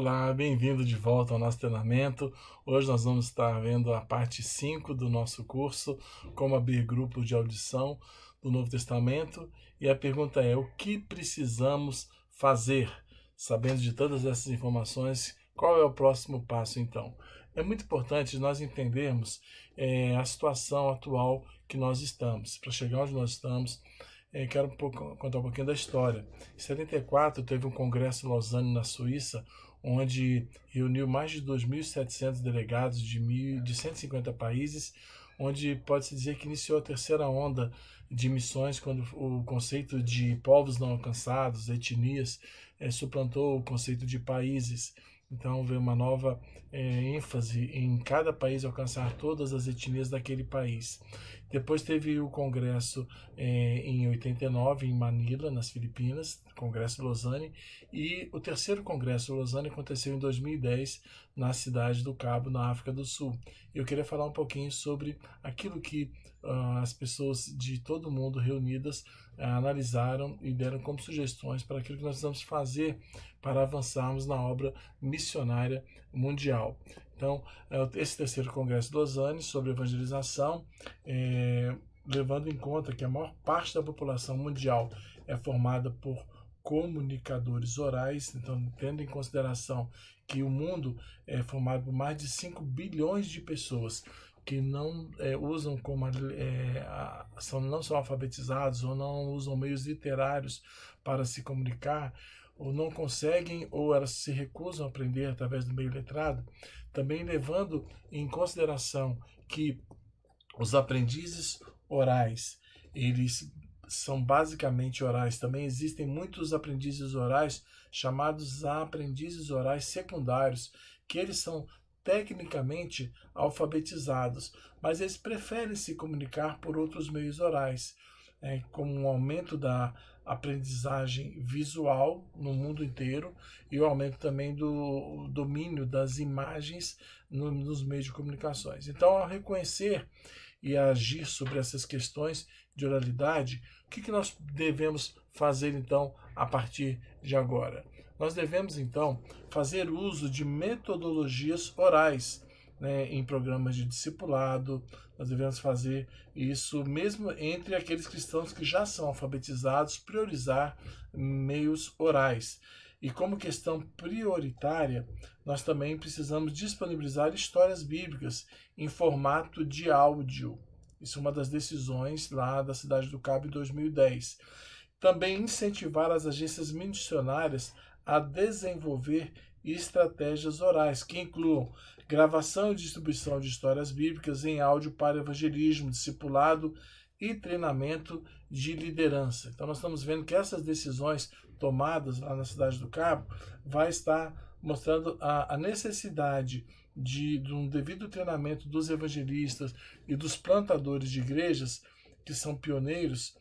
Olá, bem-vindo de volta ao nosso treinamento. Hoje nós vamos estar vendo a parte 5 do nosso curso, como abrir grupo de audição do Novo Testamento. E a pergunta é, o que precisamos fazer? Sabendo de todas essas informações, qual é o próximo passo então? É muito importante nós entendermos a situação atual que nós estamos. Para chegar onde nós estamos, quero contar um pouquinho da história. Em 74 teve um congresso em Lausanne, na Suíça, onde reuniu mais de 2.700 delegados de 150 países, onde pode-se dizer que iniciou a terceira onda de missões, quando o conceito de povos não alcançados, etnias, suplantou o conceito de países. Então veio uma nova ênfase em cada país alcançar todas as etnias daquele país. Depois teve o congresso em 89 em Manila, nas Filipinas, congresso de Lausanne, e o terceiro congresso de Lausanne aconteceu em 2010 na cidade do Cabo, na África do Sul. Eu queria falar um pouquinho sobre aquilo que as pessoas de todo o mundo reunidas analisaram e deram como sugestões para aquilo que nós precisamos fazer para avançarmos na obra missionária mundial. Então, esse terceiro congresso de Lausanne sobre evangelização, levando em conta que a maior parte da população mundial é formada por comunicadores orais, então tendo em consideração que o mundo é formado por mais de 5 bilhões de pessoas que não usam como não são alfabetizados ou não usam meios literários para se comunicar, ou não conseguem, ou elas se recusam a aprender através do meio letrado, também levando em consideração que os aprendizes orais, eles são basicamente orais. Também existem muitos aprendizes orais chamados aprendizes orais secundários, que eles são tecnicamente alfabetizados, mas eles preferem se comunicar por outros meios orais, como um aumento da aprendizagem visual no mundo inteiro e o aumento também do domínio das imagens nos meios de comunicações. Então, ao reconhecer e agir sobre essas questões de oralidade, o que nós devemos fazer então a partir de agora? Nós devemos então fazer uso de metodologias orais, em programas de discipulado. Nós devemos fazer isso mesmo entre aqueles cristãos que já são alfabetizados, priorizar meios orais. E como questão prioritária, nós também precisamos disponibilizar histórias bíblicas em formato de áudio. Isso é uma das decisões lá da Cidade do Cabo em 2010. Também incentivar as agências missionárias a desenvolver estratégias orais, que incluam gravação e distribuição de histórias bíblicas em áudio para evangelismo, discipulado e treinamento de liderança. Então nós estamos vendo que essas decisões tomadas lá na Cidade do Cabo vai estar mostrando a necessidade de um devido treinamento dos evangelistas e dos plantadores de igrejas, que são pioneiros,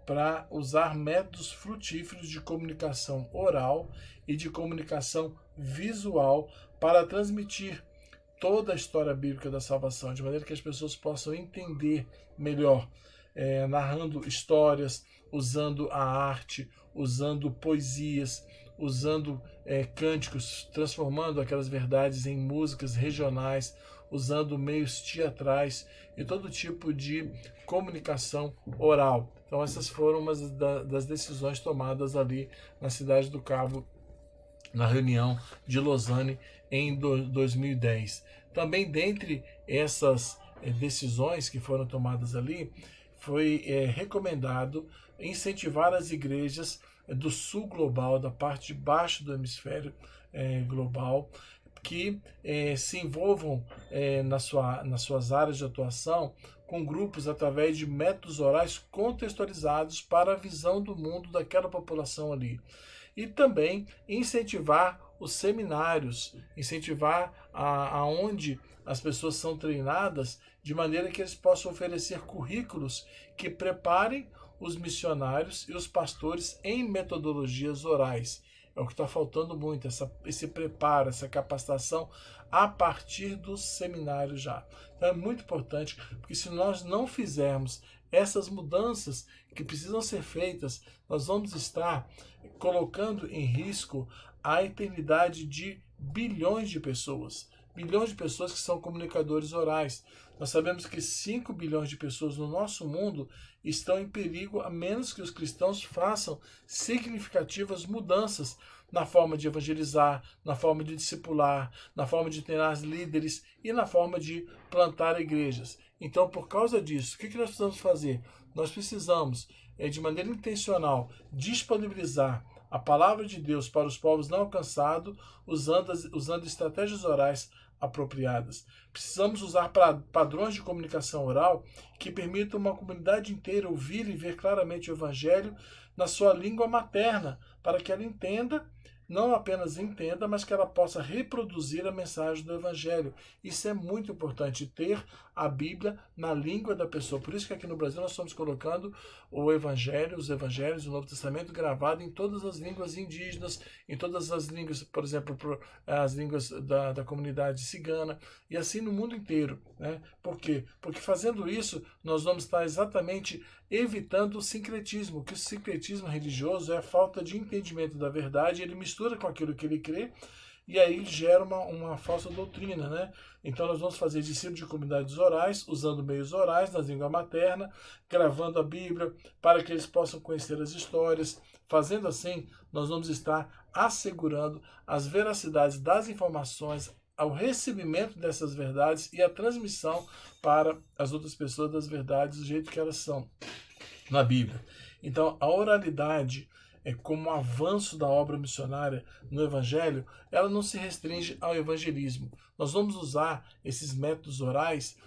para usar métodos frutíferos de comunicação oral e de comunicação visual para transmitir toda a história bíblica da salvação, de maneira que as pessoas possam entender melhor, narrando histórias, usando a arte, usando poesias, usando cânticos, transformando aquelas verdades em músicas regionais, usando meios teatrais e todo tipo de comunicação oral. Então essas foram umas das decisões tomadas ali na Cidade do Cabo, na reunião de Lausanne em 2010. Também dentre essas decisões que foram tomadas ali, foi recomendado incentivar as igrejas do sul global, da parte de baixo do hemisfério global, que se envolvam nas suas áreas de atuação com grupos através de métodos orais contextualizados para a visão do mundo daquela população ali. E também incentivar os seminários, incentivar aonde as pessoas são treinadas, de maneira que eles possam oferecer currículos que preparem os missionários e os pastores em metodologias orais. É o que está faltando muito, esse preparo, essa capacitação a partir dos seminários já. Então é muito importante, porque se nós não fizermos essas mudanças que precisam ser feitas, nós vamos estar colocando em risco a eternidade de bilhões de pessoas. Bilhões de pessoas que são comunicadores orais. Nós sabemos que 5 bilhões de pessoas no nosso mundo estão em perigo, a menos que os cristãos façam significativas mudanças na forma de evangelizar, na forma de discipular, na forma de treinar líderes e na forma de plantar igrejas. Então, por causa disso, o que nós precisamos fazer? Nós precisamos, de maneira intencional, disponibilizar a palavra de Deus para os povos não alcançados, usando estratégias orais apropriadas. Precisamos usar padrões de comunicação oral que permitam uma comunidade inteira ouvir e ver claramente o Evangelho na sua língua materna, para que ela entenda, não apenas entenda, mas que ela possa reproduzir a mensagem do Evangelho. Isso é muito importante, ter a Bíblia na língua da pessoa. Por isso que aqui no Brasil nós estamos colocando o Evangelho, os Evangelhos do Novo Testamento gravado em todas as línguas indígenas, em todas as línguas, por exemplo, as línguas da comunidade cigana, e assim no mundo inteiro. Né? Por quê? Porque fazendo isso, nós vamos estar exatamente evitando o sincretismo, que o sincretismo religioso é a falta de entendimento da verdade, ele mistura com aquilo que ele crê, e aí gera uma falsa doutrina, né? Então nós vamos fazer discípulos de comunidades orais, usando meios orais, na língua materna, gravando a Bíblia, para que eles possam conhecer as histórias. Fazendo assim, nós vamos estar assegurando as veracidades das informações, ao recebimento dessas verdades e a transmissão para as outras pessoas das verdades do jeito que elas são na Bíblia. Então, a oralidade, como um avanço da obra missionária no Evangelho, ela não se restringe ao evangelismo. Nós vamos usar esses métodos orais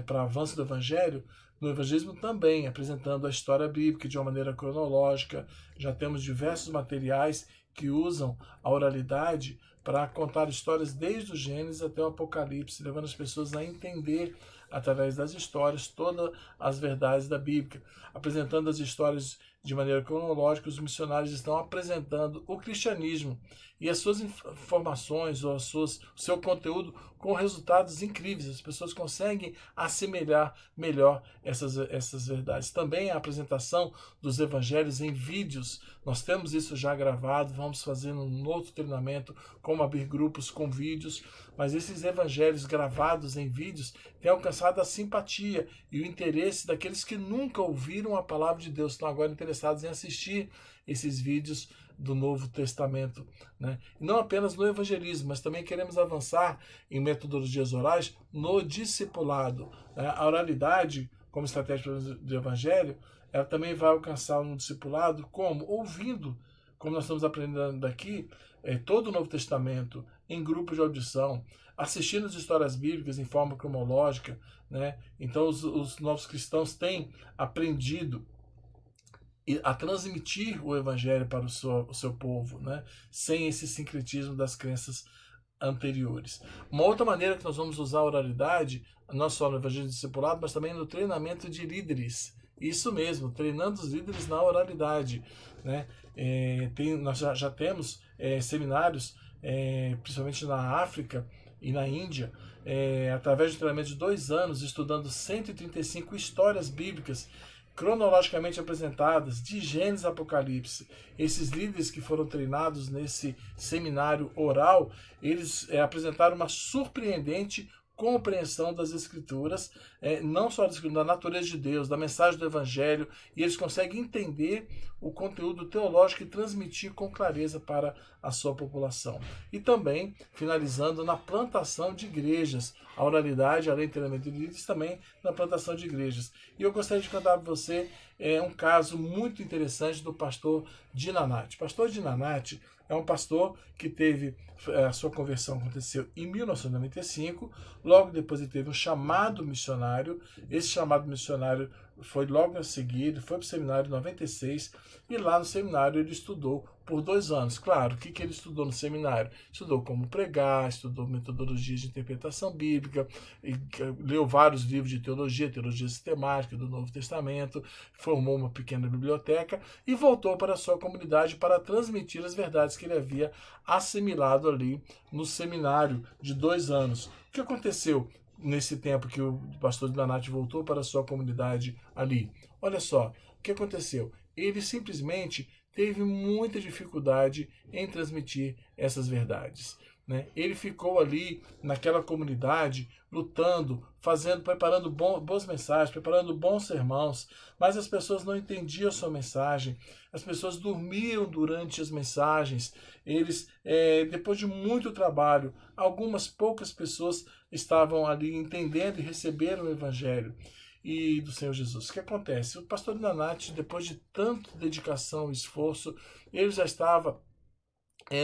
para avanço do Evangelho no evangelismo também, apresentando a história bíblica de uma maneira cronológica. Já temos diversos materiais que usam a oralidade para contar histórias desde o Gênesis até o Apocalipse, levando as pessoas a entender, através das histórias, todas as verdades da Bíblia. Apresentando as histórias de maneira cronológica, os missionários estão apresentando o cristianismo e as suas informações, ou o seu conteúdo, com resultados incríveis. As pessoas conseguem assemelhar melhor essas verdades. Também a apresentação dos evangelhos em vídeos. Nós temos isso já gravado, vamos fazer um outro treinamento, como abrir grupos com vídeos, mas esses evangelhos gravados em vídeos têm alcançado a simpatia e o interesse daqueles que nunca ouviram a palavra de Deus, estão agora interessados em assistir esses vídeos do Novo Testamento, né? E não apenas no evangelismo, mas também queremos avançar em metodologias orais no discipulado, né? A oralidade, como estratégia do evangelho, ela também vai alcançar no discipulado como? Ouvindo, como nós estamos aprendendo aqui, todo o Novo Testamento em grupos de audição, assistindo as histórias bíblicas em forma cronológica, né? Então os novos cristãos têm aprendido a transmitir o evangelho para o seu povo, né? Sem esse sincretismo das crenças anteriores. Uma outra maneira que nós vamos usar a oralidade, não só no evangelho discipulado, mas também no treinamento de líderes. Isso mesmo, treinando os líderes na oralidade, né? Nós já temos seminários, principalmente na África e na Índia, através de treinamento de 2 anos, estudando 135 histórias bíblicas cronologicamente apresentadas, de Gênesis a Apocalipse. Esses líderes que foram treinados nesse seminário oral, eles apresentaram uma surpreendente compreensão das Escrituras, não só da natureza de Deus, da mensagem do Evangelho, e eles conseguem entender o conteúdo teológico e transmitir com clareza para a sua população. E também, finalizando, na plantação de igrejas, a oralidade, além do treinamento de líderes, também na plantação de igrejas. E eu gostaria de contar para você um caso muito interessante do pastor Dinanati. Pastor Dinanati é um pastor que teve, a sua conversão aconteceu em 1995, logo depois ele teve um chamado missionário, esse chamado missionário foi logo a seguir, ele foi para o seminário em 96, e lá no seminário ele estudou por 2 anos. Claro, o que ele estudou no seminário? Estudou como pregar, estudou metodologias de interpretação bíblica, leu vários livros de teologia sistemática do Novo Testamento, formou uma pequena biblioteca e voltou para a sua comunidade para transmitir as verdades que ele havia assimilado ali no seminário de 2 anos. O que aconteceu nesse tempo que o pastor Dinanati voltou para a sua comunidade ali? Olha só, o que aconteceu? Ele simplesmente teve muita dificuldade em transmitir essas verdades, né? Ele ficou ali naquela comunidade lutando, preparando boas mensagens, preparando bons sermãos, mas as pessoas não entendiam a sua mensagem, as pessoas dormiam durante as mensagens. Depois de muito trabalho, algumas poucas pessoas estavam ali entendendo e receberam o Evangelho e do Senhor Jesus. O que acontece? O pastor Nanatti, depois de tanta dedicação e esforço, ele já estava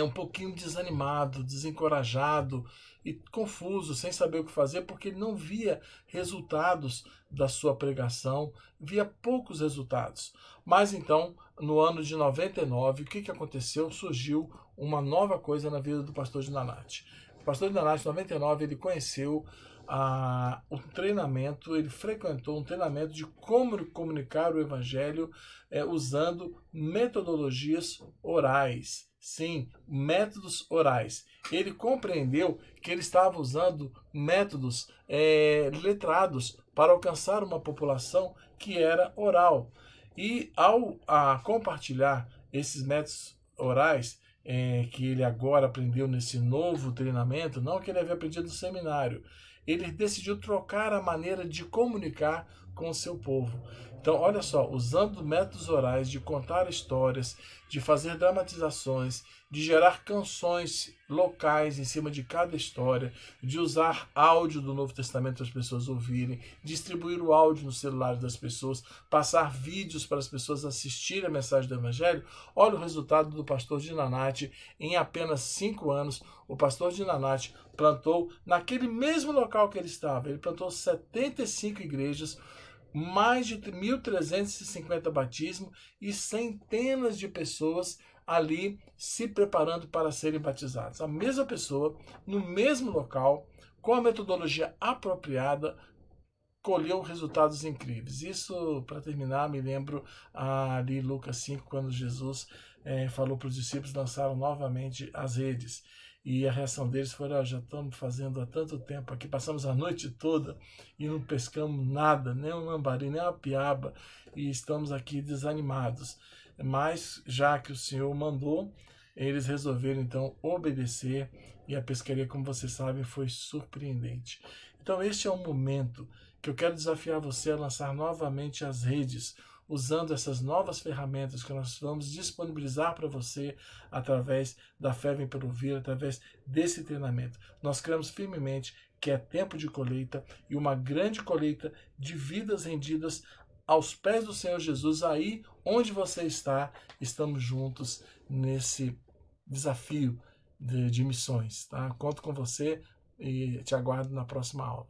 um pouquinho desanimado, desencorajado e confuso, sem saber o que fazer, porque ele não via resultados da sua pregação, via poucos resultados. Mas então, no ano de 99, o que aconteceu? Surgiu uma nova coisa na vida do pastor de Nanatti. O pastor de Nanatti, em 99, ele conheceu um treinamento, ele frequentou um treinamento de como comunicar o Evangelho usando metodologias orais. Sim, métodos orais. Ele compreendeu que ele estava usando métodos letrados para alcançar uma população que era oral. E ao compartilhar esses métodos orais, que ele agora aprendeu nesse novo treinamento, não que ele havia aprendido no seminário, ele decidiu trocar a maneira de comunicar com o seu povo. Então, olha só, usando métodos orais de contar histórias, de fazer dramatizações, de gerar canções locais em cima de cada história, de usar áudio do Novo Testamento para as pessoas ouvirem, distribuir o áudio no celular das pessoas, passar vídeos para as pessoas assistirem a mensagem do Evangelho. Olha o resultado do pastor de Nanatti. Em apenas 5 anos, o pastor de Nanatti plantou, naquele mesmo local que ele estava, ele plantou 75 igrejas, mais de 1.350 batismos e centenas de pessoas ali se preparando para serem batizadas. A mesma pessoa, no mesmo local, com a metodologia apropriada, colheu resultados incríveis. Isso, para terminar, me lembro ali em Lucas 5, quando Jesus falou para os discípulos lançaram novamente as redes. E a reação deles foi: já estamos fazendo há tanto tempo aqui, passamos a noite toda e não pescamos nada, nem um lambari, nem uma piaba, e estamos aqui desanimados. Mas, já que o Senhor mandou, eles resolveram então obedecer, e a pescaria, como vocês sabem, foi surpreendente. Então este é um momento que eu quero desafiar você a lançar novamente as redes, usando essas novas ferramentas que nós vamos disponibilizar para você através da Fé Vem Pelo Ouvir, através desse treinamento. Nós cremos firmemente que é tempo de colheita, e uma grande colheita de vidas rendidas aos pés do Senhor Jesus. Aí onde você está, estamos juntos nesse desafio de missões. Tá? Conto com você e te aguardo na próxima aula.